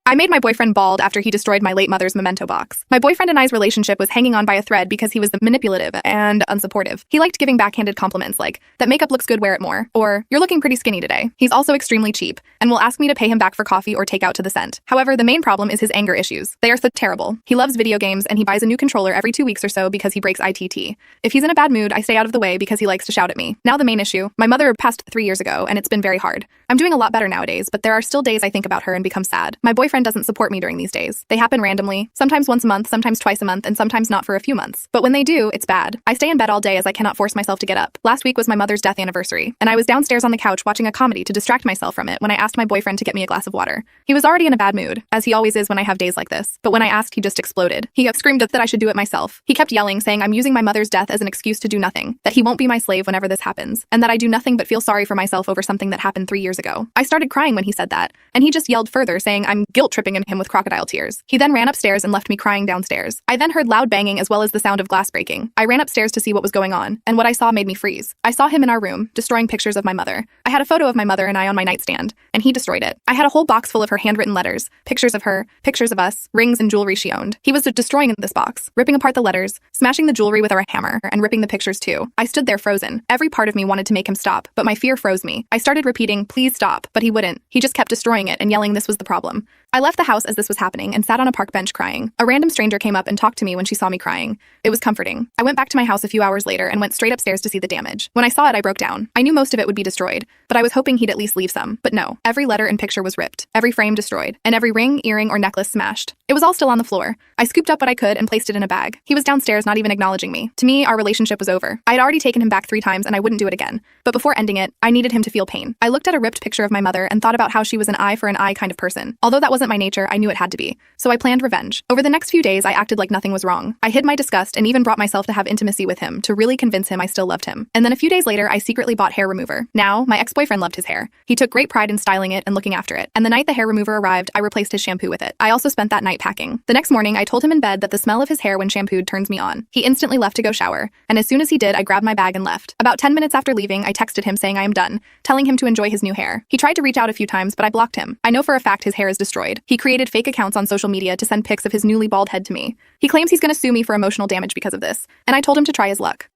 I made my boyfriend bald after he destroyed my late mother's memento box. My boyfriend and I's relationship was hanging on by a thread because he was manipulative and unsupportive. He liked giving backhanded compliments like, "That makeup looks good, wear it more," or "You're looking pretty skinny today." He's also extremely cheap and will ask me to pay him back for coffee or take out to the cent. However, the main problem is his anger issues. They are so terrible. He loves video games and he buys a new controller every 2 weeks or so because he breaks ITT. If he's in a bad mood, I stay out of the way because he likes to shout at me. Now the main issue. My mother passed 3 years ago and it's been very hard. I'm doing a lot better nowadays, but there are still days I think about her and become sad. My boyfriend doesn't support me during these days. They happen randomly, sometimes once a month, sometimes twice a month, and sometimes not for a few months. But when they do, it's bad. I stay in bed all day as I cannot force myself to get up. Last week was my mother's death anniversary, and I was downstairs on the couch watching a comedy to distract myself from it when I asked my boyfriend to get me a glass of water. He was already in a bad mood, as he always is when I have days like this. But when I asked, he just exploded. He screamed that I should do it myself. He kept yelling, saying I'm using my mother's death as an excuse to do nothing, that he won't be my slave whenever this happens, and that I do nothing but feel sorry for myself over something that happened 3 years ago. I started crying when he said that, and he just yelled further, saying I'm guilt-tripping him with crocodile tears. He then ran upstairs and left me crying downstairs. I then heard loud banging as well as the sound of glass breaking. I ran upstairs to see what was going on, and what I saw made me freeze. I saw him in our room, destroying pictures of my mother. I had a photo of my mother and I on my nightstand, and he destroyed it. I had a whole box full of her handwritten letters, pictures of her, pictures of us, rings and jewelry she owned. He was destroying this box, ripping apart the letters, smashing the jewelry with a hammer, and ripping the pictures too. I stood there frozen. Every part of me wanted to make him stop, but my fear froze me. I started repeating, "Please stop," but he wouldn't. He just kept destroying it and yelling this was the problem. I left the house as this was happening and sat on a park bench crying. A random stranger came up and talked to me when she saw me crying. It was comforting. I went back to my house a few hours later and went straight upstairs to see the damage. When I saw it, I broke down. I knew most of it would be destroyed, but I was hoping he'd at least leave some. But no, every letter and picture was ripped, every frame destroyed, and every ring, earring, or necklace smashed. It was all still on the floor. I scooped up what I could and placed it in a bag. He was downstairs, not even acknowledging me. To me, our relationship was over. I had already taken him back 3 times and I wouldn't do it again. But before ending it, I needed him to feel pain. I looked at a ripped picture of my mother and thought about how she was an eye for an eye kind of person. Although that wasn't my nature, I knew it had to be. So I planned revenge. Over the next few days, I acted like nothing was wrong. I hid my disgust and even brought myself to have intimacy with him to really convince him I still loved him. And then a few days later, I secretly bought hair remover. Now, my ex-boyfriend loved his hair. He took great pride in styling it and looking after it. And the night the hair remover arrived, I replaced his shampoo with it. I also spent that night packing. The next morning, I told him in bed that the smell of his hair when shampooed turns me on. He instantly left to go shower. And as soon as he did, I grabbed my bag and left. About 10 minutes after leaving, I texted him saying I am done, telling him to enjoy his new hair. He tried to reach out a few times, but I blocked him. I know for a fact his hair is destroyed. He created fake accounts on social media to send pics of his newly bald head to me. He claims he's going to sue me for emotional damage because of this, and I told him to try his luck.